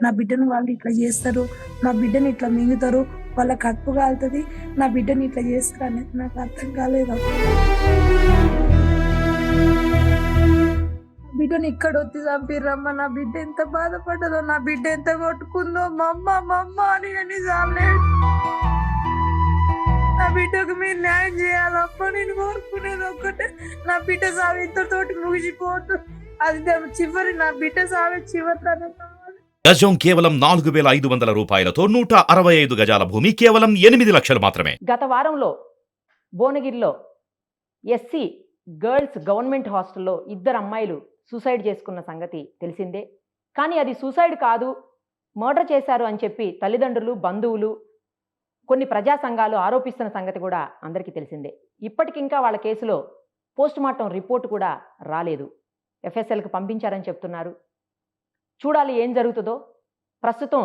నా బిడ్డను వాళ్ళు ఇట్లా చేస్తారు, నా బిడ్డని ఇట్లా మింగుతారు, వాళ్ళ కడుపు కాలుతది, నా బిడ్డని ఇట్లా చేస్తారు అనేది నాకు అర్థం కాలేదు. నా బిడ్డని ఇక్కడ వచ్చి చంపిర్రమ్మ. నా బిడ్డ ఎంత బాధపడ్డదో, నా బిడ్డ ఎంత కొట్టుకుందో, మమ్మ మమ్మ అని ఎన్నిసార్లు నా బిడ్డకు మీరు న్యాయం చేయాలప్ప. నేను కోరుకునేది ఒక్కటే, నా బిడ్డ సాగు ఇంతతోటి ముగిసిపోతు. అది చివరి, నా బిడ్డ సాగు చివరి. గజం కేవలం 4,500 రూపాయలతో 165 గజాల భూమి కేవలం 8 లక్షలు మాత్రమే. గత వారంలో భువనగిరిలో ఎస్సీ గర్ల్స్ గవర్నమెంట్ హాస్టల్లో 2 అమ్మాయిలు సూసైడ్ చేసుకున్న సంగతి తెలిసిందే. కానీ అది సూసైడ్ కాదు, మర్డర్ చేశారు అని చెప్పి తల్లిదండ్రులు, బంధువులు, కొన్ని ప్రజా సంఘాలు ఆరోపిస్తున్న సంగతి కూడా అందరికీ తెలిసిందే. ఇప్పటికింకా వాళ్ళ కేసులో పోస్టుమార్టం రిపోర్టు కూడా రాలేదు. ఎఫ్ఎస్ఎల్కి పంపించారని చెప్తున్నారు. చూడాలి ఏం జరుగుతుందో. ప్రస్తుతం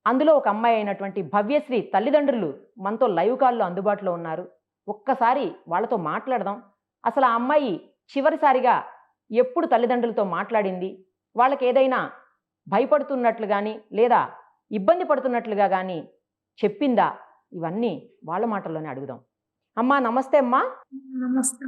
అందులో ఒక అమ్మాయి అయినటువంటి భవ్యశ్రీ తల్లిదండ్రులు మనతో లైవ్ కాల్లో అందుబాటులో ఉన్నారు. ఒక్కసారి వాళ్ళతో మాట్లాడదాం. అసలు ఆ అమ్మాయి చివరిసారిగా ఎప్పుడు తల్లిదండ్రులతో మాట్లాడింది, వాళ్ళకి ఏదైనా భయపడుతున్నట్లు కానీ లేదా ఇబ్బంది పడుతున్నట్లుగా కానీ చెప్పిందా, ఇవన్నీ వాళ్ళ మాటల్లోనే అడుగుదాం. అమ్మా నమస్తే. అమ్మా నమస్తే.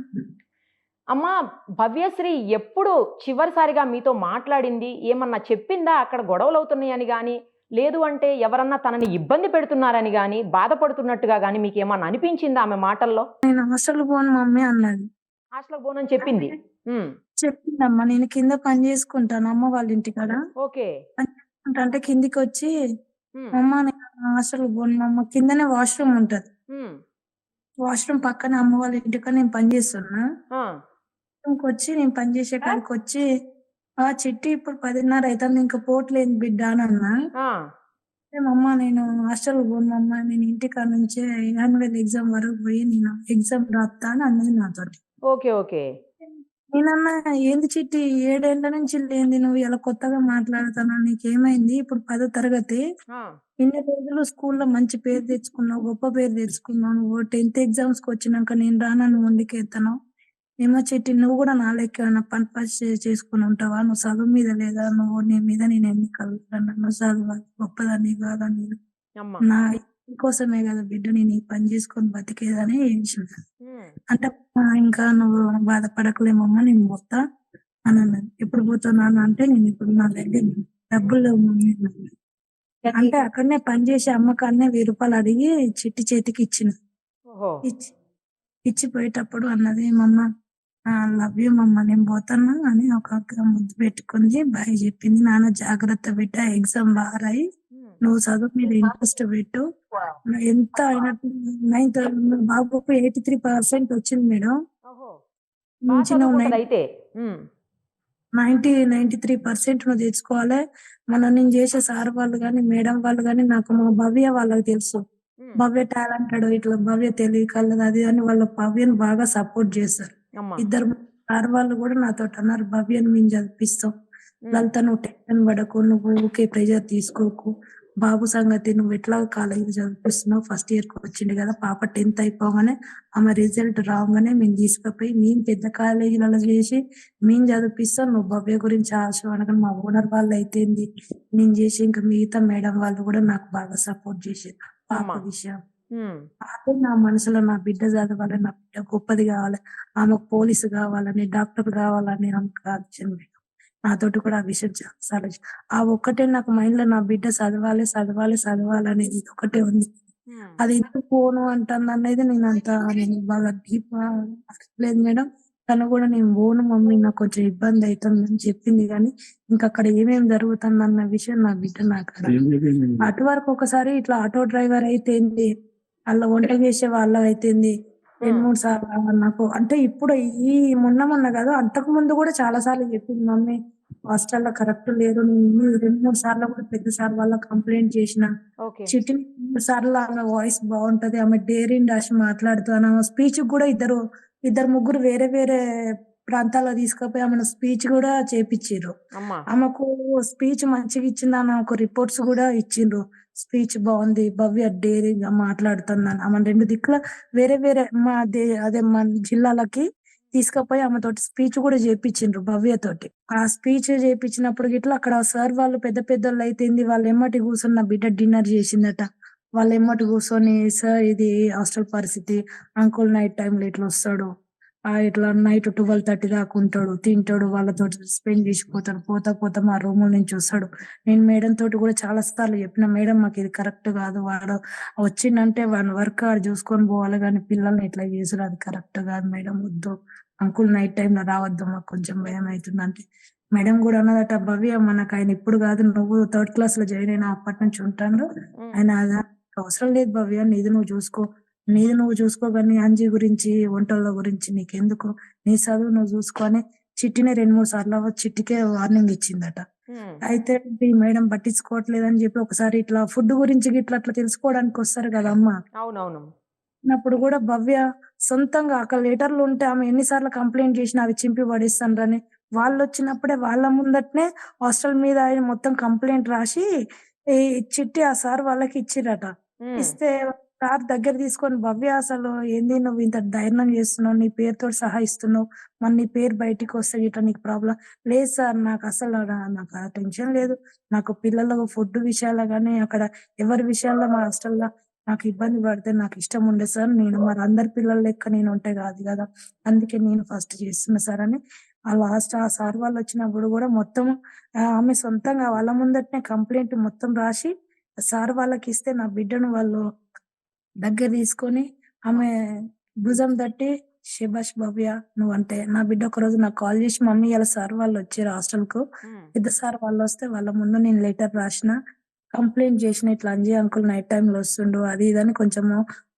అమ్మా, భవ్యశ్రీ ఎప్పుడు చివరిసారిగా మీతో మాట్లాడింది, ఏమన్నా చెప్పిందా? అక్కడ గొడవలు అవుతున్నాయని కానీ, లేదు అంటే ఎవరన్నా తనని ఇబ్బంది పెడుతున్నారని కానీ, బాధపడుతున్నట్టుగా కానీ మీకు ఏమన్నా అనిపించిందా ఆమె మాటల్లో? నేను హాస్టల్ పోను మమ్మీ అన్నది. హాస్టల్ పోనని చెప్పింది. చెప్పిందమ్మా, నేను కింద పని చేసుకుంటాను అమ్మ వాళ్ళ ఇంటికాడ. ఓకే. పని చేసుకుంటా అంటే కిందికి వచ్చి, అమ్మ నేను హాస్టల్ పోను అమ్మ, కిందనే వాష్రూమ్ ఉంటది, వాష్రూమ్ పక్కన అమ్మ వాళ్ళ ఇంటికాడ నేను పని చేస్తున్నా. వచ్చి నేను పని చేసే కాడికి వచ్చి, ఆ చిట్టి ఇప్పుడు 10:30 అవుతుంది, ఇంకా పోట్లేదు బిడ్డ అని అన్నా. అమ్మ నేను హాస్టల్ పోను అమ్మ, నేను ఇంటికాడ నుంచే యాన్యువల్ ఎగ్జామ్ వరకు పోయి నేను ఎగ్జామ్ రాస్తా అని అన్నది నాతోటి. Okay okay. నేనన్నా ఏంది చిట్టి 7 ఏళ్ల నుంచి లేంది, నువ్వు ఇలా కొత్తగా మాట్లాడుతున్నావు, నీకేమైంది? ఇప్పుడు 10వ తరగతి, ఇన్ని రోజులు స్కూల్లో మంచి పేరు తెచ్చుకున్నావు, గొప్ప పేరు తెచ్చుకున్నావు, నువ్వు 10th ఎగ్జామ్స్ కి వచ్చినాక నేను రానని మొండికెత్తాను. ఏమో చిట్టి, నువ్వు కూడా నా లెక్క ఏమన్నా పని చేసుకుని ఉంటావా? నువ్వు చదువు మీద లేదా? నువ్వు నీ మీద నేను ఎన్ని కలుగుతాను, నువ్వు చదువు గొప్పదాన్ని కాదని, నా కోసమే కదా బిడ్డ నేను ఈ పని చేసుకొని బతికేదని అంటే, ఇంకా నువ్వు బాధపడకలేమమ్మా, నేను పోతా అని అన్నది. ఎప్పుడు పోతున్నాను అంటే, నేను ఇప్పుడు నా దగ్గర డబ్బులు అంటే అక్కడనే పని చేసి అమ్మకాన్నే 1000 రూపాయలు అడిగి చిట్టి చేతికి ఇచ్చిన. ఇచ్చిపోయేటప్పుడు అన్నది, మమ్మ లవ్ యూ మమ్మ, నేను పోతాను అని ఒక ముద్దు పెట్టుకుంది, బాయ్ చెప్పింది. నాన్న జాగ్రత్త బిడ్డ, ఎగ్జామ్ బాగా రాయి, నువ్వు చదువు మీద ఇంట్రెస్ట్ పెట్టు. ఎంత అయినట్టు 9th బాబుకు 83% వచ్చింది మేడం. 93% నువ్వు తెచ్చుకోవాలి. నేను చేసే సార్ వాళ్ళు కానీ మేడం వాళ్ళు కానీ, నాకు మా భవ్య వాళ్ళకి తెలుసు, భవ్య టాలెంటెడ్, ఇట్లా భవ్య తెలియకలదు అది అని వాళ్ళ భవ్యను బాగా సపోర్ట్ చేస్తారు. 2 సార్ వాళ్ళు కూడా నాతో అన్నారు, భవ్యను మేము చదివిస్తాం, లలిత నువ్వు టెన్షన్ పడకు, నువ్వు ఊకే ప్రెజర్ తీసుకోకు, బాబు సంగతి నువ్వు ఎట్లా కాలేజీ చదివిస్తున్నావు, ఫస్ట్ ఇయర్ కి వచ్చింది కదా పాప, 10th అయిపోగానే ఆమె రిజల్ట్ రాగానే మేము తీసుకుపోయి మేము పెద్ద కాలేజీలలో చేసి మేము చదివిస్తాం, నువ్వు భవ్య గురించి ఆశపడక. మా ఓనర్ వాళ్ళు అయితేంది, నేను చేసి ఇంకా మిగతా మేడం వాళ్ళు కూడా నాకు బాగా సపోర్ట్ చేసేది పాప విషయం. అదే నా మనసులో, నా బిడ్డ చదవాలి, నా బిడ్డ గొప్పది కావాలి, ఆమెకు పోలీసు కావాలని, డాక్టర్ కావాలని ఆమెకు ఆలోచన. నాతోటి కూడా ఆ విషయం చాలా ఆ ఒక్కటే నాకు మైండ్ లో, నా బిడ్డ చదవాలి చదవాలి చదవాలి అనేది ఒకటే ఉంది. అది ఎందుకు పోను అంటుంది అనేది నేను బాగా డీప్ లేదు మేడం. తను కూడా నేను పోను మమ్మీ, నాకు కొంచెం ఇబ్బంది అవుతుందని చెప్పింది. కానీ ఇంకా అక్కడ ఏమేమి జరుగుతుంది అన్న విషయం నా బిడ్డ నాకు అటు వరకు ఒకసారి ఇట్లా ఆటో డ్రైవర్ అయితేంది, అలా వంట చేసే వాళ్ళ అయితేంది 2-3 సార్లు నాకు, అంటే ఇప్పుడు ఈ మొన్న కాదు, అంతకు ముందు కూడా చాలా సార్లు చెప్పింది, మమ్మీ హాస్టల్లో కరెక్ట్ లేరు, నేను 2-3 సార్లు కూడా పెద్ద సార్ వాళ్ళ కంప్లైంట్ చేసిన. చిట్టి 3 సార్లు ఆమె వాయిస్ బాగుంటది, ఆమె డేరింగ్ డాష్ మాట్లాడుతాను, ఆమె స్పీచ్ కూడా ఇద్దరు ముగ్గురు వేరే వేరే ప్రాంతాల్లో తీసుకుపోయి ఆమెను స్పీచ్ కూడా చేపించారు. ఆమెకు స్పీచ్ మంచిగా ఇచ్చింది, ఆమెకు రిపోర్ట్స్ కూడా ఇచ్చిండ్రు, స్పీచ్ బాగుంది, భవ్య డేరింగ్ గా మాట్లాడుతుందని. ఆమె 2 దిక్కుల వేరే వేరే అదే మన జిల్లాలకి తీసుకపోయి ఆమెతోటి స్పీచ్ కూడా చేపించిండ్రు భవ్యతోటి. ఆ స్పీచ్ చేపించినప్పుడు గిట్లా అక్కడ సార్ వాళ్ళు పెద్ద పెద్దోళ్ళైతేంది వాళ్ళ ఎమ్మటి కూర్చొని నా బిడ్డ డిన్నర్ చేసిందట. వాళ్ళ ఎమ్మటి కూర్చొని సార్ ఇది హాస్టల్ పరిస్థితి. అంకుల్ నైట్ టైమ్‌లో ఇట్లా వస్తాడు. ఇట్లా నైట్ 12:30 దాకా ఉంటాడు. తింటాడు. వాళ్ళతోటి స్పెండ్ చేసిపోతాడు. పోతా పోతా మా రూముల నుంచి వస్తాడు. నేను మేడం తోటి కూడా చాలా సార్లు చెప్పిన. మేడం మాకిది కరెక్ట్ కాదు. వాడు వచ్చిండంటే వాని వర్క్ ఆడు చూసుకొని పోవాలి గానీ పిల్లల్ని ఇట్లా చేసుడు అది కరెక్ట్ కాదు మేడం వద్దు. అంకుల్ నైట్ టైమ్‌లో రావద్దు మాకు కొంచెం భయమైతుందంటే, మేడం గూడా అన్నదట భవ్య మనకాయన ఇప్పుడు కాదు నువ్వు థర్డ్ క్లాస్‌లో జాయిన్ అయిన అప్పటి నుంచి ఉంటాండు. ఆయన అవసరం లేదు భవ్య నీది నువ్వు చూసుకో. నీది నువ్వు చూసుకో గాని అంజి గురించి, వంటల గురించి నీకెందుకు? నీ చదువు నువ్వు చూసుకో అని చిట్టినే 2, 3 సార్లు చిట్టికే వార్నింగ్ ఇచ్చిందట. అయితే ఈ మేడం పట్టించుకోవట్లేదని చెప్పి ఒకసారి ఇట్లా ఫుడ్ గురించి గిట్లా అట్లా తెలుసుకోవడానికి వస్తారు కదా అమ్మ. అవునవును. అప్పుడు కూడా భవ్య సొంతంగా అక్కడ లెటర్లు ఉంటే ఆమె ఎన్ని సార్లు కంప్లెయింట్ చేసినా అవి చింపి పడేస్తాండ్రని వాళ్ళొచ్చినప్పుడే వాళ్ళ ముందటనే హాస్టల్ మీద ఆయన మొత్తం కంప్లెయింట్ రాసి ఈ చిట్టి ఆ సార్ వాళ్ళకి ఇచ్చిర్రట. ఇస్తే సార్ దగ్గర తీసుకొని భవ్య అసలు ఏంది నువ్వు ఇంత ధైర్యం చేస్తున్నావు? నీ పేరుతోటి సహా ఇస్తున్నావు. మరి నీ పేరు బయటికొస్తే గిట్ల నీకు ప్రాబ్లమ్ లేదు సార్ నాకసలు నాకు ఆ టెన్షన్ లేదు. నాకు పిల్లలకు ఫుడ్ విషయాల్లో గాని అక్కడ ఎవరి విషయాల్లో మా హాస్టల్‌లో నాకు ఇబ్బంది పడితే నాకిష్టం ఉండదు సార్. నేను మరి అందరి పిల్లల లెక్క నేను ఉంటే కాదు గదా! అందుకే నేను ఫస్ట్ చేస్తున్నా సార్ అని ఆ సార్ వాళ్ళొచ్చినప్పుడు గూడా మొత్తం ఆమె సొంతంగా వాళ్ళ ముందటనే కంప్లెయింట్ మొత్తం రాసి సార్ వాళ్ళకిస్తే నా బిడ్డను వాళ్ళు దగ్గర తీసుకొని ఆమె భుజం తట్టి "శభాష్ భవ్య నువ్వంటే" నా బిడ్డ ఒకరోజు నాకు కాల్ చేసి "మమ్మీ ఇయాల సార్ వాళ్ళొచ్చిర్రు హాస్టల్‌కు. పెద్ద సార్ వాళ్ళొస్తే వాళ్ళ ముందు నేను లెటర్ రాసిన. కంప్లెయింట్ చేసిన ఇట్లా అంజి అంకుల్ నైట్ టైమ్‌లో వస్తుండు" అది ఇది అని కొంచెము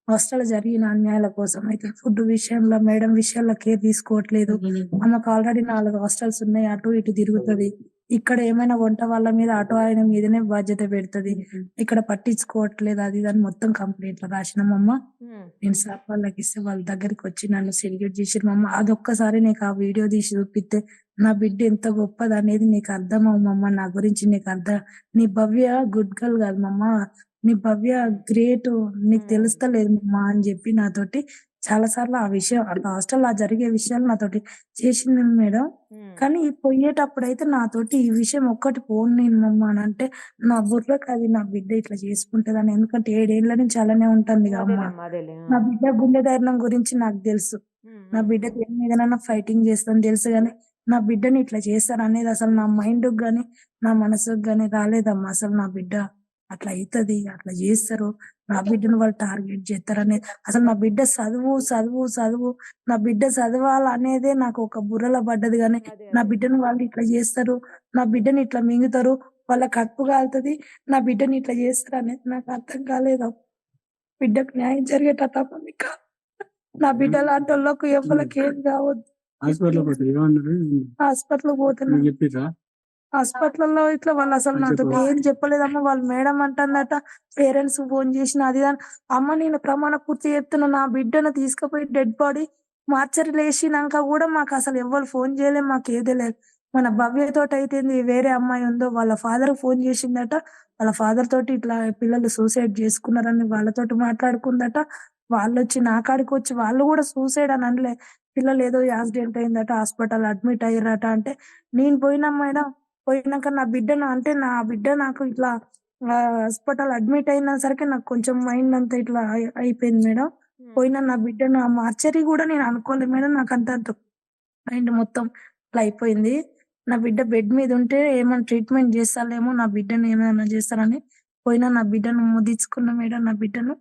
హాస్టల్‌లో జరిగిన అన్యాయాల కోసం అయితే ఫుడ్ విషయంలో మేడం విషయాల్లో కేర్ తీసుకోవట్లేదు. ఆమెకు ఆల్రెడీ 4 హాస్టల్స్ ఉన్నాయి. అటు ఇటు తిరుగుతది. ఇక్కడ ఏమైనా వంట వాళ్ళ మీద అటు ఆయన మీదనే బాధ్యత పెడతది. ఇక్కడ పట్టించుకోవట్లేదు అది ఇది అని మొత్తం కంప్లెయింట్‌లో రాసినామమ్మ. నేను సార్ వాళ్ళకిస్తే వాళ్ళ దగ్గరికొచ్చి నన్ను సెల్యూట్ చేసిర్రు మమ్మ. అదొక్కసారి నీకు ఆ వీడియో తీసి చూపిత్తే నా బిడ్డ ఎంత గొప్పదనేది నీకు అర్థమవు మమ్మ. నా గురించి నీకు నీ భవ్య గుడ్ గర్ల్ కాదు మమ్మ. నీ భవ్య గ్రేటు. నీకు తెలుస్తలేదు మమ్మ అని చెప్పి నాతోటి చాలా సార్లు ఆ విషయం హాస్టల్‌లో జరిగే విషయాలు నాతోటి చేసింది మేడం. కానీ పోయేటప్పుడైతే నాతోటి ఈ విషయం ఒక్కటి పోను నేను మమ్మ అనంటే నా బుర్రకు అది నా బిడ్డ ఇట్లా చేసుకుంటదని. ఎందుకంటే 7 ఏళ్ల నుంచి అలానే ఉంటందిగా అమ్మ. అదేలేమ్మా అదేలే. నా బిడ్డ గుండె ధైర్యం గురించి నాకు తెలుసు. నా బిడ్డ దేని మీదనైనా ఫైటింగ్ చేస్తదని తెలుసు గానీ, నా బిడ్డని ఇట్లా చేస్తారనేది అసలు నా మైండ్‌కి గాని, నా మనసుకి గాని రాలేదమ్మా. అసలు నా బిడ్డ అట్లా అయితది, అట్లా చేస్తారు. నా బిడ్డను వాళ్ళు టార్గెట్ చేస్తారనేది అసలు నా బిడ్డ చదువు నా బిడ్డ చదవాలనేదే నాకు ఒక బుర్రలో పడ్డది గానీ, అదే నా అదే. బిడ్డను వాళ్ళు ఇట్లా చేస్తారు. నా బిడ్డని ఇట్లా మింగుతారు. వాళ్ళ కడుపు కాలుతది. నా బిడ్డని ఇట్లా చేస్తారనేది నాకు అర్థం కాలేదు. బిడ్డకు న్యాయం జరిగేటట్టు మీకు నా బిడ్డ లాంటోళ్ళకు ఎవ్వలకి ఏం కావద్దు. హాస్పిటల్‌కి పోతే ఏమన్నారు? హాస్పిటల్‌కి పోతున్నా. మీకు చెప్పిర్రా? హాస్పిటల్‌లో ఇట్లా వాళ్ళసలు నాతోటి ఏం చెప్పలేదమ్మ. వాళ్ళ మేడం అంటందట పేరెంట్స్ ఫోను చేసినా అది ఇది అని. అమ్మ నేను ప్రమాణ పూర్తి చెప్తున్నా. నా బిడ్డను తీసుకుపోయి డెడ్ బాడీ మార్చరీలో ఏసినంక గూడా మాకసలు ఎవ్వరు ఫోను చేయలే. మాకేది లేదు. మన భవ్యతోటయితేంది వేరే అమ్మాయి ఉందో వాళ్ళ ఫాదర్‌కి ఫోను చేసిందట. వాళ్ళ ఫాదర్ తోటి ఇట్లా పిల్లలు సూసైడ్ చేసుకున్నారని వాళ్ళతోటి మాట్లాడుకుందట. వాళ్ళొచ్చి నా కాడికొచ్చి వాళ్ళు గూడా సూసైడ్ అని అనలే. పిల్లలేదో యాక్సిడెంట్ అయిందట. హాస్పిటల్‌లో అడ్మిట్ అయ్యిర్రట అంటే, నేను పోయినా మేడం. పోయినాక నా బిడ్డను అంటే నా బిడ్డ నాకు ఇట్లా హాస్పిటల్ అడ్మిట్ అయిన సరికి నాకు కొంచెం మైండ్ అంతా ఇట్లా అయిపోయింది మేడం. పోయిన నా బిడ్డను ఆ మార్చరీ గూడా నేను అనుకోలే మేడం. నాకంత మైండ్ మొత్తం ఇట్లా అయిపోయింది. నా బిడ్డ బెడ్ మీద ఉంటే ఏమన్నా ట్రీట్మెంట్ చేస్తాలేమో నా బిడ్డని ఏమైనా చేస్తారని పోయినా నా బిడ్డను ముదిచ్చుకున్న మేడం. నా బిడ్డను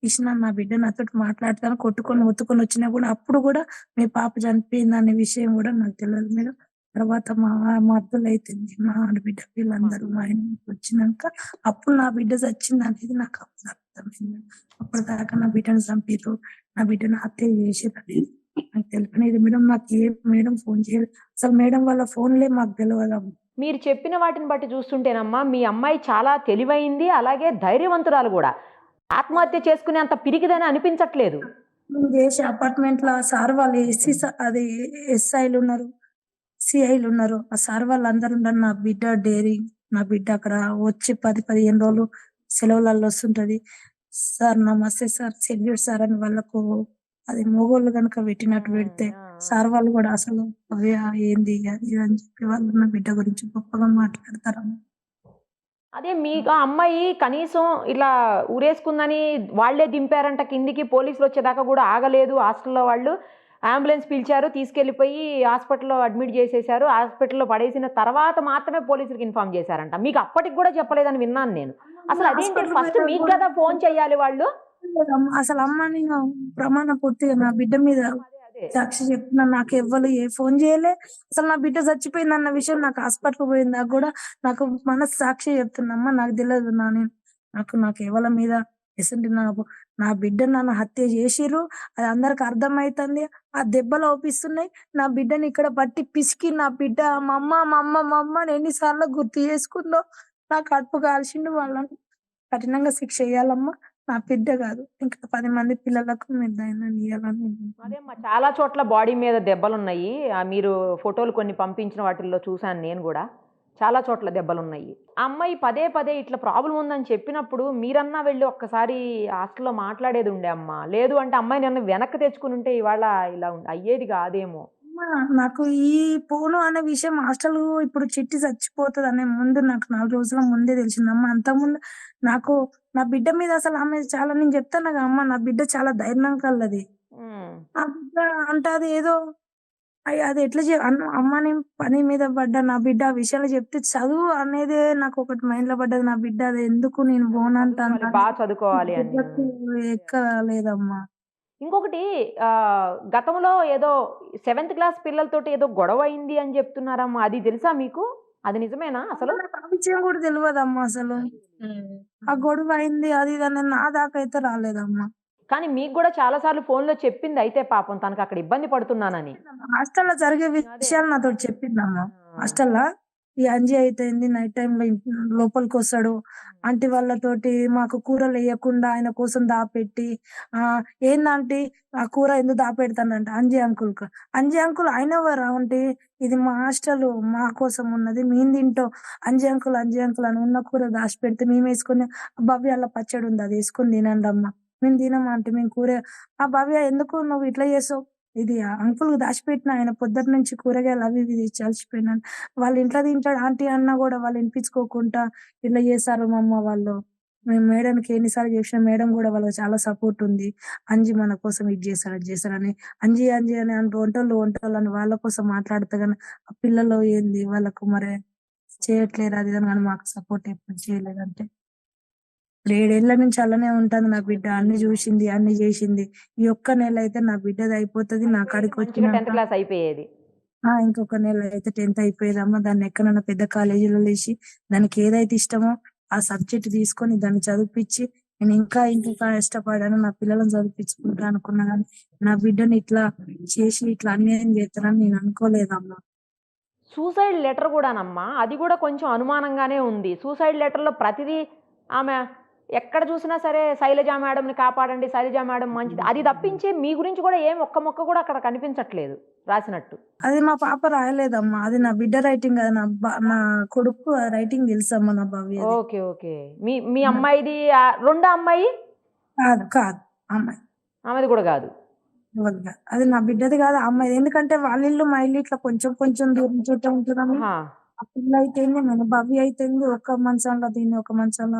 ఇచ్చినా నా బిడ్డ నాతోటి మాట్లాడతాను కొట్టుకొని మొత్తుకొని వచ్చినా గూడా అప్పుడు గూడా మీ పాప చనిపోయిందనే విషయం గూడా నాకు తెలవదు మేడం. తర్వాత మా మరదలైతుంది. మా ఆడబిడ్డ వీళ్ళందరూ మా ఇంటికొచ్చినంక అప్పుడు నా బిడ్డ చచ్చిందనేది నాకు అప్పుడు అర్థమైంది. అప్పటిదాకా నా బిడ్డను చంపిర్రు. నా బిడ్డను హత్య చేసిర్రనేది నాకు తెలపలేదు మేడం. నాకు ఏ మేడం ఫోను చేయలేదు. అసలు మేడం వాళ్ళ ఫోన్‌లే మాకు తెలవదమ్మ. మీరు చెప్పిన వాటిని బట్టి చూస్తుంటేనమ్మా మీ అమ్మాయి చాలా తెలివైంది. అలాగే ధైర్యవంతురాలు గూడా. ఆత్మహత్య చేసుకునేంత పిరికిదని అనిపించట్లేదు. మేము చేసే అపార్ట్మెంట్‌లో ఆ సార్ వాళ్ళు అది ఎస్ఐలున్నారు. సీఐలున్నారు. ఆ సార్ వాళ్ళందరూ ఉన్నారు. నా బిడ్డ డేరింగ్. నా బిడ్డ అక్కడ వచ్చి 10, 15 రోజులు సెలవులలో వస్తుంటది. సార్ నమస్తే సార్, సెల్యూట్ సార్ అని వాళ్ళకు అది మొగోళ్ళు గనుక పెట్టినట్టు పెడితే, ఆ! సార్ వాళ్ళు కూడా అసలు భవ్య ఏంది అది ఇది అని చెప్పి వాళ్ళు నా బిడ్డ గురించి గొప్పగా మాట్లాడతారమ్మ. అదే మీకు ఆ అమ్మాయి కనీసం ఇలా ఊరేసుకుందని వాళ్ళే దింపారంట కిందికి, పోలీసులు వచ్చేదాకా కూడా ఆగలేదు. హాస్టల్లో వాళ్ళు అంబులెన్స్ పిలిచారు, తీసుకెళ్ళిపోయి హాస్పిటల్లో అడ్మిట్ చేసేశారు. హాస్పిటల్లో పడేసిన తర్వాత మాత్రమే పోలీసులకు ఇన్ఫార్మ్ చేశారంట. మీకు అప్పటికి కూడా చెప్పలేదని విన్నాను నేను. అసలు అదేంటి, హాస్పిటల్ ఫస్ట్ పోయినా మీకు కూడా కదా ఫోన్ చేయాలి వాళ్ళు. అసలు అమ్మని ప్రమాణ పూర్తిగా నా బిడ్డ మీద అదే సాక్షి చెప్తున్నా, నాకు ఎవ్వరు ఏ ఫోన్ చేయలే. అసలు నా బిడ్డ చచ్చిపోయింది అన్న విషయం నాకు హాస్పిటల్ పోయిందాక కూడా నాకు మనసు సాక్షి చెప్తున్నమ్మా, నాకు తెలియదు నాకు ఎవరి మీద ఎసంటి నా బిడ్డ నన్ను హత్య చేసిర్రు, అది అందరికి అర్థమైతుంది. ఆ దెబ్బలు అవుపిస్తున్నాయి. నా బిడ్డని ఇక్కడ పట్టి పిసికి నా బిడ్డ మా అమ్మ మా అమ్మ మా అమ్మ అని ఎన్నిసార్లు గుర్తు చేసుకుందో. నా కడుపు కాల్చిండు. వాళ్ళని కఠినంగా శిక్ష వేయాలమ్మా. నా బిడ్డ కాదు, ఇంకా 10 మంది పిల్లలకు నిర్ణయం ఇవ్వాలని. అదేమ్మా, చాలా చోట్ల బాడీ మీద దెబ్బలున్నాయి. మీరు ఫోటోలు కొన్ని పంపించిన వాటిల్లో చూశాను నేను కూడా. చాలా చోట్ల దెబ్బలున్నాయి. ఆ అమ్మాయి పదే పదే ఇట్లా ప్రాబ్లం ఉందని చెప్పినప్పుడు మీరన్నా వెళ్ళి ఒక్కసారి హాస్టల్‌లో మాట్లాడేది ఉండే అమ్మా. లేదు అంటే అమ్మాయిని ఏమన్నా వెనక్కి తెచ్చుకొని ఉంటే ఇవాళ ఇలా అయ్యేది కాదేమో. అమ్మా, నాకు ఈ పోను అనే విషయం హాస్టల్ ఇప్పుడు చిట్టి చచ్చిపోతుంది అనే ముందు నాకు 4 రోజుల ముందే తెలిసిందమ్మా. అంతకుముందు నాకు నా బిడ్డ మీద అసలు ఆమె చాలా, నేను చెప్తాను కదా అమ్మ, నా బిడ్డ చాలా ధైర్యం కలది. హ్మ్. ఆ బిడ్డ అంటే అది ఏదో అది ఎట్లా అమ్మ నేను పని మీద పడ్డా, నా బిడ్డ ఆ విషయాలు చెప్తే చదువు అనేదే నాకు ఒకటి మైండ్ లో పడ్డది. నా బిడ్డ అది ఎందుకు నేను పోనంటాను చదువుకోవాలి, బా చదువుకోవాలి అని. బిడ్డకు ఎక్కలేదమ్మా. ఇంకొకటి గతంలో ఏదో 7th క్లాస్ పిల్లలతోటి ఏదో గొడవ అయింది అని చెప్తున్నారమ్మా. అది తెలుసా మీకు? అది నిజమేనా అసలు? నాకు ఆ విషయం కూడా తెలియదమ్మా అసలు. ఆ గొడవ అయింది అది ఇది అనేది నా దాకా అయితే రాలేదమ్మా. కానీ మీకు కూడా చాలా సార్లు ఫోన్‌లో చెప్పింది అయితే పాపం తనకు అక్కడ ఇబ్బంది పడుతున్నానని. హాస్టల్‌లో జరిగే అదే. విషయాలు నాతోటి చెప్పిందమ్మా. ఆ! హాస్టల్‌లో ఈ అంజి అయితేంది నైట్ టైమ్‌లో లోపలికొస్తాడు. ఆంటీ వాళ్ళతోటి మాకు కూరలెయ్యకుండా ఆయన కోసం దాపెట్టి ఏందాంటీ ఆ కూర ఎందుకు దాపెడతానంట అంజి అంకుల్‌కి. అంజి అంకుల్ ఆయనెవరు ఆంటీ? ఇది మా హాస్టలు. మా కోసం ఉన్నది. మేము తింటాం. అంజి అంకుల్ అని ఉన్న కూర దాచిపెడితే మేమేసుకొని భవ్య అల్ల పచ్చడుంది అదేసుకొని తినండమ్మా. మేము తినం ఆంటీ. మేము కూర భవ్య ఎందుకు నువ్వు ఇట్లా చేసావు? ఇది అంకుల్ దాచిపెట్టిన ఆయన పొద్దుటి నుంచి కూరగాయలు అవి ఇవి తెచ్చి అలసిపోయినాను. వాళ్ళ ఇంట్లో తింటాడు ఆంటీ అన్నా కూడా వాళ్ళు వినిపించుకోకుండా ఇట్లా చేశారు మా అమ్మ వాళ్ళు. మేము మేడంకి ఎన్ని సార్లు చెప్పినా మేడం కూడా వాళ్ళకి చాలా సపోర్ట్ ఉంది. అంజి మన కోసం ఇది చేశారు, అది చేశారని. అంజి అంజి అని వంటోళ్ళు అని వాళ్ళ కోసం మాట్లాడితే గాని ఆ పిల్లలు ఏంది వాళ్ళకు మరి చేయట్లేరు అది ఇది అని గాని మాకు సపోర్ట్ ఎప్పుడు చేయలేదంటే. 7 ఏళ్ల నుంచి అలానే ఉంటది నా బిడ్డ. అన్ని చూసింది, అన్ని చేసింది. ఈ ఒక్క నెల అయితే నా బిడ్డది అయిపోతది. నా అయిపోయేది, కాడికి మంచిగా 10th వచ్చినాక క్లాస్ అయిపోయేది. ఇంకొక నెల అయితే 10th అయిపోయేదమ్మా. దాన్ని ఎక్కడన్నా పెద్ద కాలేజీలో ఏసి దానికి ఏదైతే ఇష్టమో ఆ సబ్జెక్ట్ తీసుకొని దాన్ని చదివిపిచ్చి నేను ఇంకా ఇంకా ఇష్టపడాను. నా పిల్లలను చదివిపించుకుంటా అనుకున్నా గానీ నా బిడ్డని ఇట్లా చేసి ఇట్లా అన్యాయం చేస్తారని నేను అనుకోలేదమ్మా. Suicide letter గూడానమ్మా. అది గూడా కొంచెం అనుమానంగానే ఉంది. సూసైడ్ లెటర్‌లో ప్రతిదీ ఆమె ఎక్కడ చూసినా సరే శైలజ మేడంని కాపాడండి, శైలజ మేడం మంచిది. అది తప్పించి మీ గురించి గూడా ఏం ఒక్క ముక్క గూడా అక్కడ కనిపించట్లేదు రాసినట్టు. అది మా పాప రాయలేదమ్మా. అది నా బిడ్డ రైటింగ్. అది నా కొడుకు రైటింగ్ తెలుసమ్మా నా భవ్యది. ఓకే. ఓకే. మీ మీ అమ్మాయిది రెండో అమ్మాయి? కాదు. అమ్మాయి. ఆమెది గూడా గాదు. ఎవరిది కాదు. అది నా బిడ్డది కాదు. ఆ అమ్మాయిది. ఎందుకంటే వాళ్ళ ఇల్లు మా ఇల్లు ఇట్లా కొంచెం కొంచెం దూరం చుట్టే ఉంటదమ్మా. ఆహా! ఆ పిల్ల అయితేంది, మన భవ్య అయితేంది ఒక మంచంలో దీన్ని, ఒక మంచంలో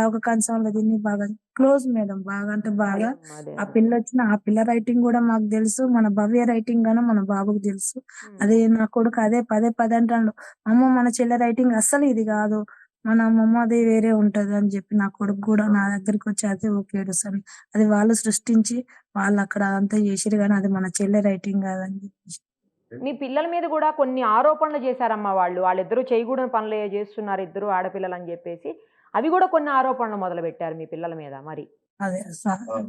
ఒక కంచంలో దీన్ని బాగా క్లోజ్ మేడం. బాగా అంటే అదే బాగా. అమ్మా. అదే. ఆ అదే. పిల్ల వచ్చిన ఆ పిల్ల రైటింగ్ కూడా మాకు తెలుసు. మన భవ్య రైటింగ్ గాని మన బాబుకు తెలుసు. అదే నా కొడుకు అదే పదే పదే అంటాడు. అమ్మ మన చెల్లె రైటింగ్ అస్సలు ఇది కాదు. మన అమ్మమ్మది వేరే ఉంటది అని చెప్పి నా కొడుకు కూడా నా దగ్గరికి వచ్చి అదే ఓకే ఏడుస్తాను. అది వాళ్ళు సృష్టించి వాళ్ళు అక్కడ అంతా చేసిర్రు గానీ అది మన చెల్లె రైటింగ్ కాదని చెప్పేసి. మీ పిల్లల మీద గూడా కొన్ని ఆరోపణలు చేశారమ్మా వాళ్ళు. వాళ్ళిద్దరూ చేయకూడని పనులే చేస్తున్నారు ఇద్దరు ఆడపిల్లలని జెప్పేసి. అవి గూడా కొన్ని ఆరోపణలు మొదలుపెట్టారు మీ పిల్లల మీద మరి. అదే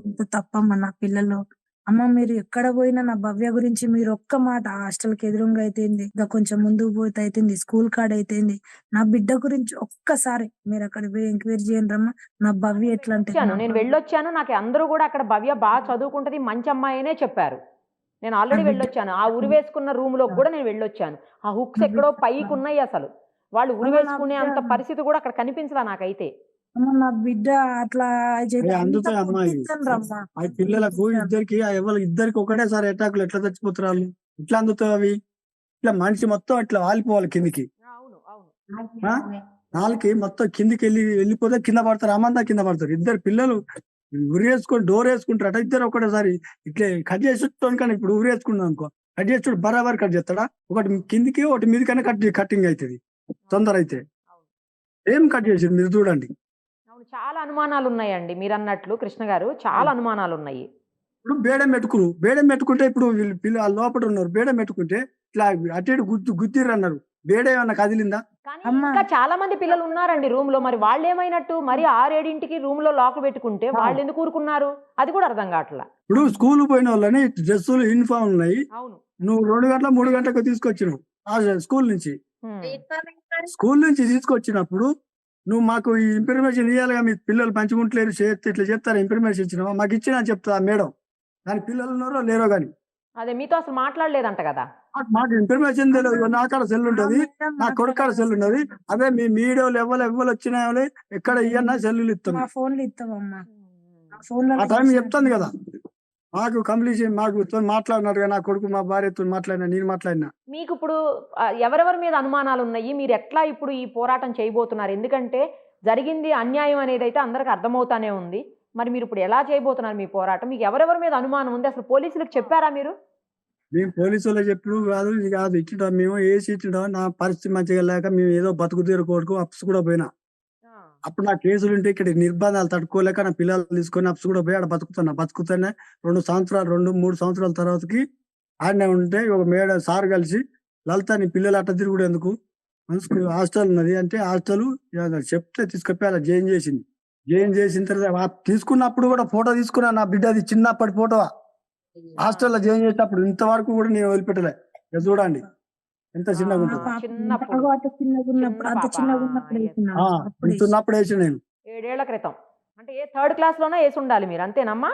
ఎంత తప్పమ్మా నా పిల్లలు. అమ్మ మీరు ఎక్కడ పోయినా నా భవ్య గురించి మీరు ఒక్క మాట హాస్టల్‌కి ఎదురుంగా అయితేంది, ఇంకా కొంచెం ముందుకు పోతే అయితేంది, స్కూల్ కాడ అయితేంది, నా బిడ్డ గురించి ఒక్కసారి మీరు అక్కడికి పోయి ఎంక్వైరీ చేయండమ్మా. నా భవ్య ఎట్లా అంటే నేను వెళ్ళొచ్చాను. నాకు అందరూ గూడా అక్కడ భవ్య బా చదువుకుంటది, మంచి అమ్మాయి అనే చెప్పారు. నేను నా ఆల్రెడీ బిడ్డ వెళ్ళొచ్చాను. ఆ ఉరివేసుకున్న రూమ్‌లోకి గూడా నేను వెళ్ళొచ్చాను. ఆ హుక్స్ నా ఎక్కడో బిడ్డ పైకున్నాయి అసలు. వాళ్ళు అమ్మ నా ఉరివేసుకునే బిడ్డ అంత పరిస్థితి గూడా అక్కడ కనిపించలా నాకైతే. నా బిడ్డ అట్లా ఏ అందుతాయి అమ్మాయి. పుట్టించండ్రమ్మా. ఆ పిల్లలకు ఇద్దరికి ఒకటేసారి అటాకులు ఎట్లా చచ్చిపోతారు వాళ్ళు? ఇట్లా అందుతావు అవి? ఇట్లా మనిషి మొత్తం ఇట్లా వాలిపోవాలి కిందికి. అవును అవును ఆ? నాలుగు మొత్తం కిందికి వెళ్ళిపోతే కింద పడతారు, అమ్మంతా కింద పడతారు. ఇద్దరు పిల్లలు ఉరి వేసుకొని డోర్ వేసుకుంటారట, ఇద్దరు ఒకటేసారి ఇట్లా కట్ చేసి కానీ ఇప్పుడు ఉరి వేసుకున్నాం అనుకో, కట్ చేసి బరాబర్ కట్ చేస్తాడా, ఒకటి కిందికి ఒకటి మీదకైనా కటింగ్ అవుతుంది తొందర అయితే. అవును ఏం కట్ చేసింది మీరు చూడండి. అవును చాలా అనుమానాలు ఉన్నాయండి మీరు అన్నట్లు కృష్ణ గారు, చాలా అనుమానాలు ఉన్నాయి. ఇప్పుడు బేడం పెట్టుకుంటే ఇప్పుడు వీళ్ళు పిల్లలు లోపల ఉన్నారు, బేడం పెట్టుకుంటే ఇట్లా అటు ఇటు గుద్దిర్రు అన్నారు, బేడ ఏమన్నా కదిలిందా? కానీ అమ్మా. ఇంకా చాలా మంది పిల్లలు ఉన్నారండి రూమ్ లో, మరి వాళ్ళు ఏమైనట్టు? మరి 6-7ంటికి రూమ్ లో లాక్ పెట్టుకుంటే వాళ్ళు ఎందుకు ఊరుకున్నారు? అది కూడా అర్థం కావట్లా. ఇప్పుడు స్కూల్ పోయిన వాళ్ళని డ్రెస్సులు యూనిఫామ్ ఉన్నాయి, అవును నువ్వు 2 గంటల 3 గంటలకు తీసుకొచ్చినావు ఆ స్కూల్ నుంచి. ఉమ్. స్కూల్ నుంచి తీసుకొచ్చినప్పుడు నువ్వు మాకు ఈ ఇన్ఫర్మేషన్ ఇవ్వాలిగా, మీ పిల్లలు పంచుకుంటలేరు చేస్తే ఇట్లా చెప్తారు, ఇన్ఫర్మేషన్ ఇచ్చినావా? మాకు ఇచ్చినా చెప్తా మేడం, దాని పిల్లలు ఉన్నారో లేరో కానీ అదే మీతో అసలు మాట్లాడలేదంట కదా. మాకు ఇన్ఫర్మేషన్ తెలియదు. నా కాడ సెల్ ఉంటది, నా కొడుకు కాడ సెల్ ఉన్నది. అదే మీ మీడియాలో ఎవరు వచ్చినా ఎక్కడ ఇయ్యన్నా సెల్లులు ఇస్తాం. మా ఫోన్లు ఇస్తామమ్మా, ఉమ్. ఆ ఫోన్లలో ఆ టైం చెప్తాను కదా, మాకు కంప్లీషన్ మాకు మాట్లాడినట్టుగా నా కొడుకు మా భార్యతో మాట్లాడినా, నేను మాట్లాడినా. మీకు ఇప్పుడు ఎవరెవరి మీద అనుమానాలు ఉన్నాయి? మీరు ఎట్లా ఇప్పుడు ఈ పోరాటం చేయబోతున్నారు? ఎందుకంటే జరిగింది అన్యాయం అనేది అయితే అందరికి అర్థమవుతానే ఉంది. మరి మీరు ఇప్పుడు ఎలా చేయబోతున్నారు మీ పోరాటం? మీకు ఎవరెవరి మీద అనుమానం ఉంది? అసలు పోలీసులకు చెప్పారా మీరు? మేము పోలీసు వాళ్ళు చెప్పుడు కాదు, ఇది కాదు, ఇచ్చింటాం మేము ఏసి ఇచ్చింటాం. నా పరిస్థితి మంచిగా లేక మేము ఏదో బతుకు తీరు కోరుకు అప్స్ కూడా పోయినా. అప్పుడు నా కేసులు ఉంటే ఇక్కడ నిర్బంధాలు తట్టుకోలేక నా పిల్లలు తీసుకొని అప్స్ కూడా పోయి ఆడ బతుకుతానే 2 సంవత్సరాలు 2-3 సంవత్సరాల తర్వాతకి ఆడనే ఉంటే ఒక మేడం సార్ కలిసి, లలిత నీ పిల్లలు అట్ట తిరుగుడు ఎందుకు, హాస్టల్ ఉన్నది అంటే హాస్టల్ చెప్తే తీసుకొప్పి అలా జాయిన్ చేసింది. జాయిన్ చేసిన తర్వాత తీసుకున్నప్పుడు కూడా ఫోటో తీసుకున్నా, నా బిడ్డది చిన్నప్పటి ఫోటో హాస్టల్లో జాయిన్ చేసేటప్పుడు. ఇంతవరకు కూడా నేను వదిలిపెట్టలే. ఇక చూడండి ఎంత చిన్నగా మా ఉంటుంది. పాప చిన్నప్పుడు. బాగా అంత చిన్నగా ఉన్నప్పుడు, అంత చిన్న చిన్నగా పాప. ఉన్నప్పుడు Yes. వేసినాను. అప్పుడు ఇంత ఉన్నప్పుడు వేసి నేను 7 ఏళ్ల క్రితం. అంటే ఏ థర్డ్ క్లాస్ లోనే వేసి ఉండాలి మీరు, అంతేనమ్మా?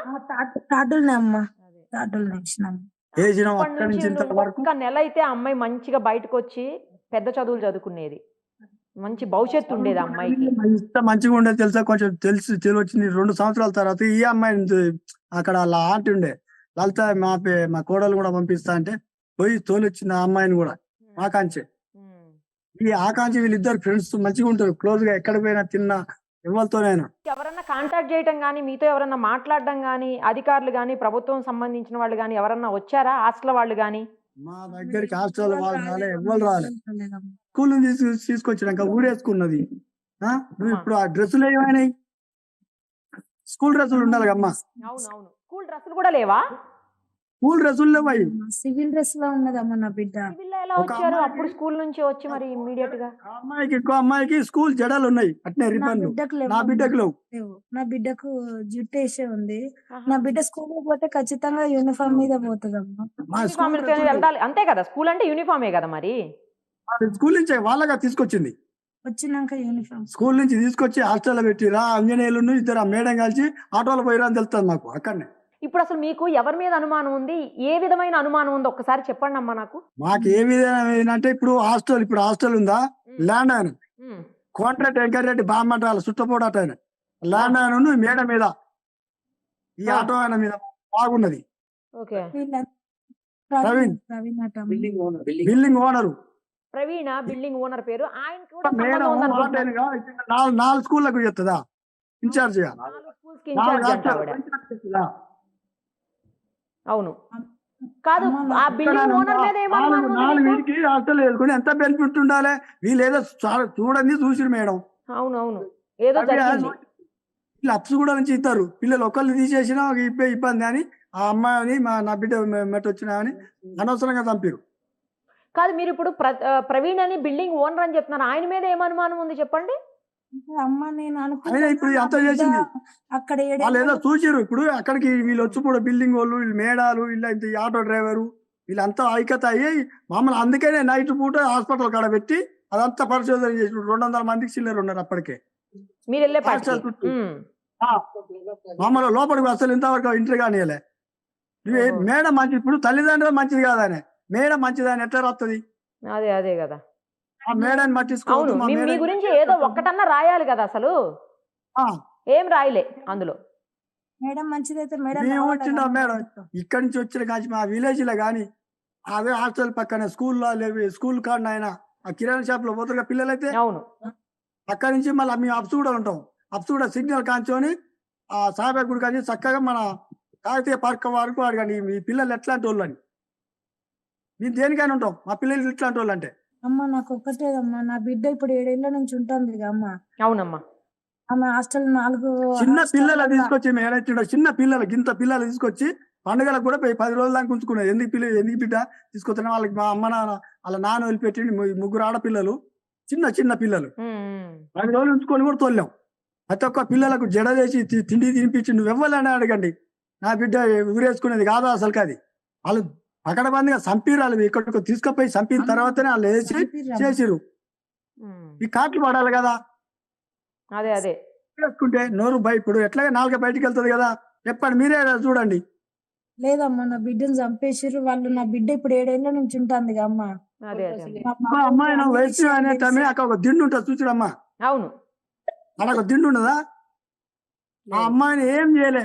థర్డ్నే అమ్మా, అదే. థర్డ్నే వేసినాము. వేసినాం. అప్పటి అక్కడి నుంచి నుంచి ఇంతవరకు ఒక్క నెల అయితే ఆ అమ్మాయి మంచిగా బయటకు వచ్చి పెద్ద చదువులు చదువుకునేది, మంచి భవిష్యత్తు ఉండేది ఆ అమ్మాయికి. ఇంత మంచిగా ఉండేది తెలుసా, కొంచెం తెలివచ్చింది 2 సంవత్సరాల తర్వాత. ఈ అమ్మాయి అక్కడ వాళ్ళ ఆంటీ ఉండే లలిత, మా కోడలు కూడా పంపిస్తా అంటే పోయి తోలొచ్చింది ఆ అమ్మాయిని కూడా. ఆకాంక్ష ఉమ్. ఈ ఆకాంక్ష వీళ్ళిద్దరు ఫ్రెండ్స్ మంచిగా ఉంటారు, క్లోజ్ గా ఎక్కడ పోయినా తిన్నా ఎవరితోనైనా. ఎవరన్నా కాంటాక్ట్ చేయటం కానీ, మీతో ఎవరన్నా మాట్లాడడం కానీ, అధికారులు కానీ, ప్రభుత్వం సంబంధించిన వాళ్ళు కానీ ఎవరన్నా వచ్చారా? హాస్టల్ వాళ్ళు కానీ? మా దగ్గరికి హాస్టల్ వాళ్ళు రాలే, ఎవరు రాలే. రాలేదమ్మా. స్కూల్ నుంచి తీసుకొచ్చినాక ఊరేసుకున్నది. నువ్వు అమ్మా. ఇప్పుడు ఆ డ్రెస్సులు ఏమైనాయి? స్కూల్ డ్రెస్సులు ఉండాలి అమ్మా. అవునవును, స్కూల్ డ్రెస్సులు కూడా లేవా? స్కూల్ డ్రెస్సులు లేవాయి. సివిల్ డ్రెస్ లో ఉన్నదమ్మా నా బిడ్డ. సివిల్ ఎలా ఒక వచ్చారు అమ్మాయికి- అప్పుడు స్కూల్ నుంచి వచ్చి మరి ఇమ్మీడియట్ గా? ఆ అమ్మాయికి ఇంకో అమ్మాయికి స్కూల్ జడలు ఉన్నాయి అట్నే నా రిబ్బన్లు, బిడ్డకు నా లేవమ్మా. బిడ్డకు లేవు. లేవు. నా బిడ్డకు జుట్టు వేసే ఉంది. ఆహా. నా బిడ్డ స్కూల్ పోతే ఖచ్చితంగా యూనిఫామ్ మీద పోతుందమ్మా. మా యూనిఫామ్ స్కూల్ వేసుకొని వెళ్ళాలి అంతే కదా, స్కూల్ అంటే యూనిఫామే కదా మరి. స్కూల్ నుంచి వాళ్ళగా తీసుకొచ్చింది. వచ్చినాక యూనిఫామ్. స్కూల్ నుంచి తీసుకొచ్చి హాస్టల్లో పెట్టిరా, అంజనేయులు ఇద్దరు ఆ మేడం కలిసి ఆటోలో పోయిరా అని తెలుస్తుంది మాకు అక్కడనే. ఇప్పుడు అసలు మీకు ఎవరి మీద అనుమానం ఉంది? ఏ విధమైన అనుమానం ఉందో ఒక్కసారి చెప్పండి అమ్మా నాకు. మాకు ఏ విధంగా అంటే ఇప్పుడు హాస్టల్ ఉందా, ల్యాండ్ ఆయన ఉమ్. కాంట్రాక్ట్ ఎంకరెడ్డి బామ్మటాల చుట్టపోడట ఆయన ల్యాండ్ ఆయన మేడ మీద ఈ ఆటో ఆయన మీద బాగున్నది. ఓకే. ప్రవీణ్. ప్రవీణ్ అట. బిల్డింగ్ ఓనరు ప్రవీణ బిల్డింగ్ ఓనర్ పేరు, ఆయన కూడా మేడం సంబంధం ఉందనుకుంటున్నాను. ఆటోనుగా 4 స్కూళ్ళకు చెప్తుందా ఇన్ఛార్జ్ గా, 4 schools కి ఇన్ఛార్జ్ అంట ఆవిడ. అవును కాదు, ఆ బిల్డింగ్ ఓనర్ మీద ఏం అనుమానం ఉంది 4 మీకు? వీటికి హాస్టల్ వేసుకుని ఎంత బెనిఫిట్ ఉండాలి. వీళ్ళు ఏదో చూడండి చూసిరు మేడం, అవును అవును, ఏదో జరిగింది. వీళ్ళు అప్స్ కూడా నుంచి ఇస్తారు. పిల్లలు ఒకళ్ళు తీసేసినా ఒక ఇబ్బంది అని ఆ అమ్మాయిని నా బిడ్డ మెట్ట వచ్చినా అని అనవసరంగా చంపారు. కాదు, మీరు ఇప్పుడు ప్రవీణ్ అని బిల్డింగ్ ఓనర్ అని చెప్తున్నారు, ఆయన మీద ఏం అనుమానం ఉంది చెప్పండి. అమ్మ నేను ఆయన అనుకుంటున్నా ఇప్పుడు నా అంత బిడ్డ చేసింది. అక్కడ వాళ్ళు ఏదో 7 చూసిరు. ఇప్పుడు అక్కడికి వీళ్ళు వచ్చి కూడా బిల్డింగ్ వాళ్ళు, వీళ్ళు మేడాలు, వీళ్ళు ఇంత ఆటో డ్రైవరు వీళ్ళంతా ఐక్యత అయ్యి మమ్మల్ని అందుకనే నైట్ పూట హాస్పిటల్ కాడ పెట్టి అదంతా పరిశోధన చేసి 200 మందికి చిల్లర ఉన్నారు అప్పటికే మీరు వెళ్ళే హాస్టల్ చుట్టూ. పార్టీ. మమ్మల్ని లోపలికి అసలు ఇంతవరకు ఇంటర్ కానియలే. ఓహో. మేడం మంచి, ఇప్పుడు తల్లిదండ్రులు మంచిది కాదనే మేడం మంచిదని ఎట్లా రాస్తుంది? అదే అదే కదా. ఆ మేడం అవును, పట్టించుకోవద్దు. మా మీ మేడం గురించి ఏదో ఒక్కటన్నా రాయాలి కదా అసలు. ఆ, ఏం రాయలే అందులో. మేడం మంచిదైతే మేడం మేము రావాలి వచ్చిందా కదా. మేడం ఇక్కడి నుంచి వచ్చిన కాచి మా విలేజ్ లో గాని అదే హాస్టల్ పక్కనే స్కూల్లో లేవి స్కూల్ కాడ ఆయన ఆ కిరాణా షాప్లో పోతారు పిల్లలైతే అవును. అక్కడి నుంచి మళ్ళీ మేము అప్స్ కూడా ఉంటాం. అప్స్ కూడా సిగ్నల్ కాంచుకొని ఆ సాయిబాబా గుడి కానీ చక్కగా మన కాకతీయ పార్క్ వరకు అడగండి మీ పిల్లలు ఎట్లాంటి వాళ్ళు అని. మేము దేనికైనా ఉంటాం మా పిల్లలు ఇట్లాంటి వాళ్ళు అంటే. అమ్మ నాకు ఒక్కటేదమ్మా, నా బిడ్డ ఇప్పుడు 7 ఏళ్ల నుంచి ఉంటుంది అమ్మ. అవునమ్మా. ఆమె హాస్టల్ 4 చిన్న పిల్లలు హాస్టల్ తీసుకొచ్చి మేము ఏదైతే చిన్న పిల్లలు గింత పిల్లలు తీసుకొచ్చి పండుగలకు కూడా 10 రోజుల దాకా ఉంచుకున్నారు. ఎందుకు బిడ్డ తీసుకొచ్చినా వాళ్ళకి మా అమ్మ నాన్న వాళ్ళ నాన్న వదిలిపెట్టి ముగ్గురు ఆడపిల్లలు చిన్న చిన్న పిల్లలు 10 రోజులు ఉంచుకొని కూడా తోలాం. ప్రతి ఒక్క పిల్లలకు జడ వేసి తిండి తినిపించి నువ్వు ఇవ్వాలని అడగండి. నా బిడ్డ ఊరేసుకునేది కాదా అసలు కాదు. వాళ్ళు పకడబందిగా చంపిరాలు ఇక్కడికి తీసుకుపోయి చంపిన తర్వాతనే వాళ్ళు వేసి చేసిరు. ఈ కాట్లు పడాలి కదా. అదే అదే వేసుకుంటే నోరు ఇప్పుడు ఎట్లాగా నాలుగే బయటికి వెళ్తుంది కదా. చెప్పండి మీరే చూడండి. లేదమ్మా, నా బిడ్డను చంపేసిర్రు వాళ్ళు. నా బిడ్డ ఇప్పుడు 7 ఏళ్ల నుంచి ఉంటుంది అమ్మ. అదే అదే మా అమ్మా అమ్మాయి అన్ని వయసు విషయాలు అనే తెలుసు. టైమే అక్కడ ఒక దిండు ఉంటుంది చూచుడమ్మా. అవును. అక్కడ ఒక దిండు ఉండదా? ఆ అమ్మాయిని ఏం చేయలే,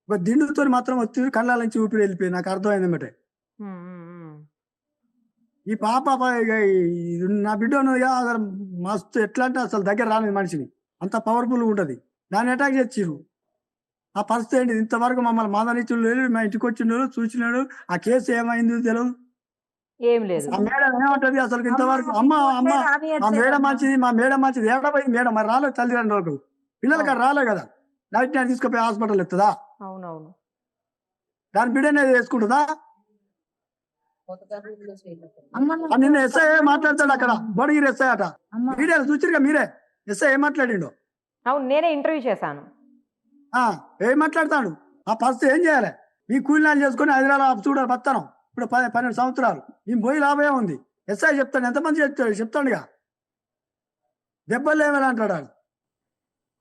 ఒక దిండుతో మాత్రం వచ్చి కళ్ళ నుంచి ఊపిరి వెళ్ళిపోయి నాకు అర్థమైంది అన్నమాట. ఈ పాప నా బిడ్డ ఉన్నది కదా అసలు మస్తు ఎట్లా అంటే అసలు దగ్గర రాలేదు మనిషిని, అంత పవర్ఫుల్ ఉంటది. దాన్ని అటాక్ చేసిర్రు. ఆ పరిస్థితి ఏంటి ఇంతవరకు మమ్మల్ని మాదనిచ్చుడు లేదు. మా ఇంటికి వచ్చిండు చూసినాడు. ఆ కేసు ఏమైంది తెలియదు. ఏం లేదు. ఆ మేడం ఏమంటది అసలు ఇంతవరకు అమ్మ అమ్మ మా మేడం మంచిది, మా మేడం మంచిది. ఏడపోయింది మేడం? మరి రాలేదు తల్లిదండ్రులకు, పిల్లలకి రాలే కదా. నైట్ నైట్ తీసుకుపోయి హాస్పిటల్ ఎత్తుందా? అవునవును. దాని బిడ్డనే వేసుకుంటుందా? అమ్మ నిన్న ఎస్ఐ మాట్లాడతాడు అక్కడ, బోడగిరి ఎస్ఐ అట. అమ్మ మీడియాలో చూసిరుగా మీరే, ఎస్ఐ ఏం మాట్లాడిండు? అవును, నేనే ఇంటర్వ్యూ చేశాను. ఏం మాట్లాడతాడు? ఆ పరిస్థితి ఏం చేయాలి? మీ కూలీనాలు చేసుకుని హైదరాబాద్ చూడాలి బతాను. ఇప్పుడు 12 సంవత్సరాలు మేము పోయి లాభమే ఉంది. ఎస్ఐ చెప్తాడు, ఎంతమంది చెప్తాడుగా. దెబ్బలు ఏమైనా అంటాడు.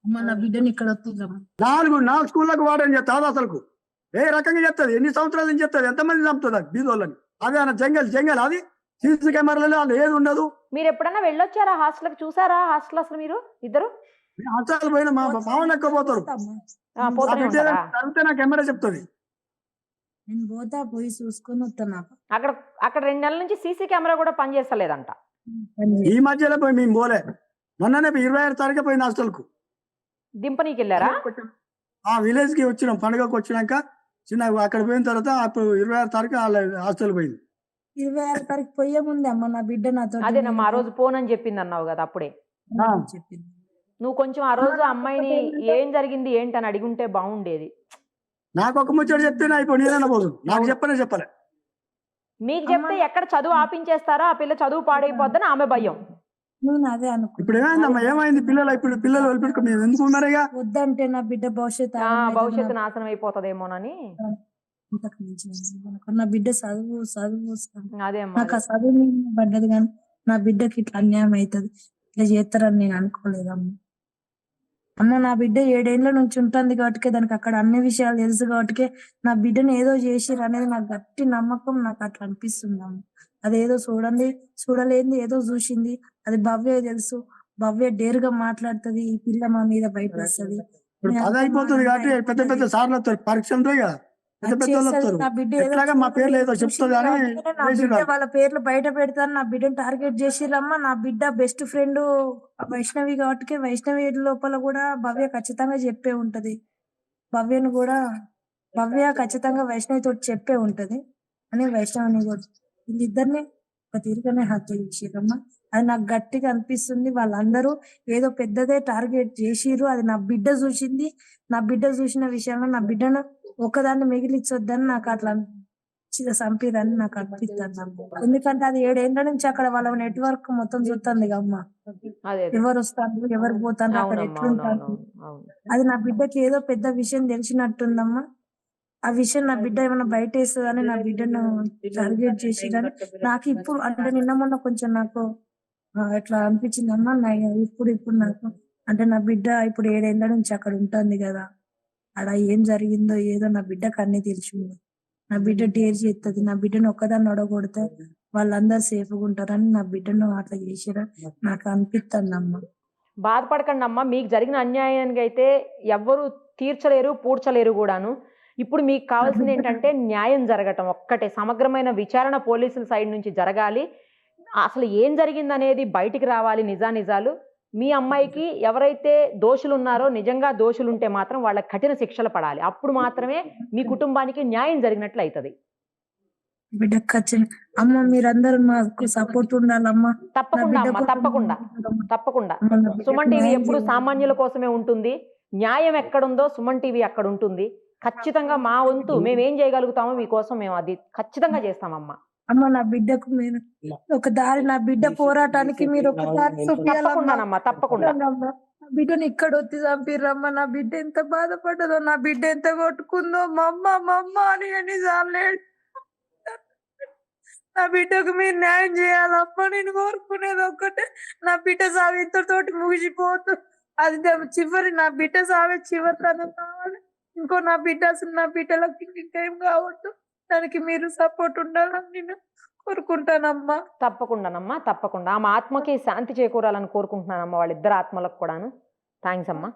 అమ్మ నా బిడ్డని ఇక్కడ వస్తుందమ్మా. 4 స్కూళ్ళకు వాడని చెప్తాది. అసలు ఏ రకంగా చెప్తుంది? ఎన్ని సంవత్సరాల నుంచి చెప్తుంది? ఎంతమంది చంపుతుంది అది బీదోళ్ళని? అదే అన్న జంగల్ అది. సీసీ కెమెరాలలో వాళ్ళు ఏది ఉండదు. మీరు ఎప్పుడన్నా వెళ్ళొచ్చారా హాస్టల్కి? చూసారా హాస్టల్ అసలు మీరు ఇద్దరు? హాస్టల్ పోయిన మా మామూలు ఎక్కువ పోతారు. చదివితే నాకు కెమెరా చెప్తుంది. నేను పోతా, పోయి చూసుకొని వస్తాను. అక్కడ 2 నెలల నుంచి సీసీ కెమెరా కూడా పనిచేస్తలేదంట. ఈ మధ్యలో పోయి మేము పోలే. మొన్ననే 26 తారీఖు పోయింది హాస్టల్ కు. దింపనీకి వెళ్ళారా? ఆ విలేజ్ కి వచ్చినాం. పండుగకు వచ్చినాక చిన్న అక్కడ పోయిన తర్వాత అప్పుడు 26 తారీఖు హాస్టల్ పోయింది. 26 తారీఖు పోయే ముందే అమ్మ నా బిడ్డ నాతో అదేనమ్మా, ఆ రోజు పోనని చెప్పింది అన్నావు కదా అప్పుడే. చెప్పింది. నువ్వు కొంచెం ఆ రోజు అమ్మాయిని ఏం జరిగింది ఏంటని అడిగి ఉంటే బాగుండేది. నాకు ఒక ముచ్చట చెప్తే ఇప్పుడు నేనైనా పోదు. నాకు చెప్పలే. మీకు చెప్తే ఎక్కడ చదువు ఆపించేస్తారో, ఆ పిల్ల చదువు పాడైపోద్దని ఆమె భయం. నేను అదే అనుకున్నా. ఇప్పుడు ఏమైందమ్మా? ఏమైంది? పిల్లలు వదిలిపెట్టుకు మేము ఎందుకు ఉన్నారుగా? వద్దంటే నా బిడ్డ భవిష్యత్తు నాశనం అయిపోతుందేమోనని. నా బిడ్డ చదువు అదే నాకు ఆ చదువు మీద పడ్డది, కానీ నా బిడ్డకి ఇట్లా అన్యాయం అవుతుంది, ఇట్లా చేస్తారని నేను అనుకోలేదమ్మా. అమ్మ నా బిడ్డ 7 ఏళ్ల నుంచి ఉంటుంది కాబట్టి దానికి అక్కడ అన్ని విషయాలు తెలుసు కాబట్టి నా బిడ్డను ఏదో చేసిరు అనేది నాకు గట్టి నమ్మకం. నాకు అట్లా అనిపిస్తుంది అమ్మ. అదేదో చూడలేంది ఏదో చూసింది. అది భవ్య తెలుసు. భవ్య డేరుగా మాట్లాడుతుంది. ఈ పిల్ల మా మీద భయపడుతుంది. ఇప్పుడు పది అయిపోతుంది కాబట్టి పెద్ద సార్లు వస్తారు, పరీక్షలు ఉంటాయి కదా, పెద్ద వస్తారు. నా బిడ్డ ఎట్లాగా మా పేర్లు ఏదో చెప్తుంది అని వాళ్ళ పేర్లు బయట పెడతారు. నా బిడ్డను టార్గెట్ చేసిరమ్మా. నా బిడ్డ బెస్ట్ ఫ్రెండ్ వైష్ణవి కాబట్టి వైష్ణవి లోపల కూడా భవ్య ఖచ్చితంగా చెప్పే ఉంటది. భవ్య ఖచ్చితంగా వైష్ణవి తోటి చెప్పే ఉంటది అని వైష్ణవిని కూడా వీళ్ళిద్దరిని ఒక తీరుగానే హత్య చేసిరమ్మా. అది నాకు గట్టిగా అనిపిస్తుంది. వాళ్ళందరూ ఏదో పెద్దదే టార్గెట్ చేసిరు. అది నా బిడ్డ చూసింది. నా బిడ్డ చూసిన విషయంలో నా బిడ్డను ఒకదాన్ని మిగిలించొద్దని నాకు అట్లా చంపిరని నాకు అనిపిస్తుంది. ఎందుకంటే అది 7 ఏళ్ల నుంచి అక్కడ వాళ్ళ నెట్వర్క్ మొత్తం చూస్తుంది అమ్మ. ఎవరు వస్తారు, ఎవరు పోతారు, అక్కడ ఎట్లుంటారు. అది నా బిడ్డకి ఏదో పెద్ద విషయం తెలిసినట్టుందమ్మా. ఆ విషయం నా బిడ్డ ఏమైనా బయట వేస్తుందని నా బిడ్డను టార్గెట్ చేసిరని నాకు ఇప్పుడు అంటే నిన్న మొన్న కొంచెం నాకు ఎట్లా అనిపించిందమ్మా. ఇప్పుడు నాకు అంటే నా బిడ్డ ఇప్పుడు 7 ఏళ్ల నుంచి అక్కడ ఉంటుంది కదా, అక్కడ ఏం జరిగిందో ఏదో నా బిడ్డకు అన్ని తెలిసింది. నా బిడ్డ డేర్ చేస్తుంది. నా బిడ్డను ఒక్కదాన్ని ఒడగొడితే వాళ్ళందరూ సేఫ్గా ఉంటారని నా బిడ్డను అట్లా చేసిరని నాకు అనిపిస్తుంది అమ్మ. బాధపడకండి అమ్మా. మీకు జరిగిన అన్యాయానికి అయితే ఎవ్వరు తీర్చలేరు, పూడ్చలేరు కూడాను. ఇప్పుడు మీకు కావాల్సింది ఏంటంటే న్యాయం జరగటం ఒక్కటే. సమగ్రమైన విచారణ పోలీసుల సైడ్ నుంచి జరగాలి. అసలు ఏం జరిగిందనేది బయటికి రావాలి నిజానిజాలు. మీ అమ్మాయికి ఎవరైతే దోషులున్నారో నిజంగా దోషులుంటే మాత్రం వాళ్ళకి కఠిన శిక్షలు పడాలి. అప్పుడు మాత్రమే మీ కుటుంబానికి న్యాయం జరిగినట్లు అయితది. బిడ్డకు అమ్మ మీరందరూ మాకు సపోర్ట్ ఉండాలమ్మా. నా తప్పకుండా బిడ్డ అమ్మ, కోసం తప్పకుండా. ఉండాలమ్మా. తప్పకుండా. అమ్మ, నా బిడ్డకు సుమన్ టీవీ న్యాయం ఎప్పుడు చేయాలి. సామాన్యుల కోసమే ఉంటుంది. న్యాయం ఎక్కడుందో సుమన్ టీవీ అక్కడ ఉంటుంది. ఖచ్చితంగా మా వంతు మేమేం చేయగలుగుతామో మీకోసం మేము అది ఖచ్చితంగా చేస్తామమ్మా. అమ్మ నా బిడ్డకు మీరు ఒక దారి, నా బిడ్డ పోరాటానికి మీరు ఒక దారి చూపియాలమ్మా. తప్పకుండానమ్మా, తప్పకుండా. చూడండమ్మా, నా బిడ్డని ఇక్కడ వచ్చి చంపిర్రమ్మా. నా బిడ్డ ఎంత బాధపడ్డదో, నా బిడ్డ ఎంత కొట్టుకుందో, మమ్మ అని ఎన్నిసార్లు నా బిడ్డకు మీరు న్యాయం చేయాలమ్మా. నేను కోరుకునేది ఒక్కటే, నా బిడ్డ సావి ఇంతతోటి ముగిసిపోతు. అది చివరి, నా బిడ్డ సావే చివరితనం కావాలి. ఇంకో నా బిడ్డ అసలు నా బిడ్డలకు ఇంకేం కావద్దు. దానికి మీరు సపోర్ట్ ఉండాలని నేను కోరుకుంటానమ్మా. తప్పకుండానమ్మా, తప్పకుండా. ఆమె ఆత్మకి శాంతి చేకూరాలని కోరుకుంటున్నానమ్మా, వాళ్ళిద్దరు ఆత్మలకు కూడాను. థ్యాంక్స్ అమ్మా.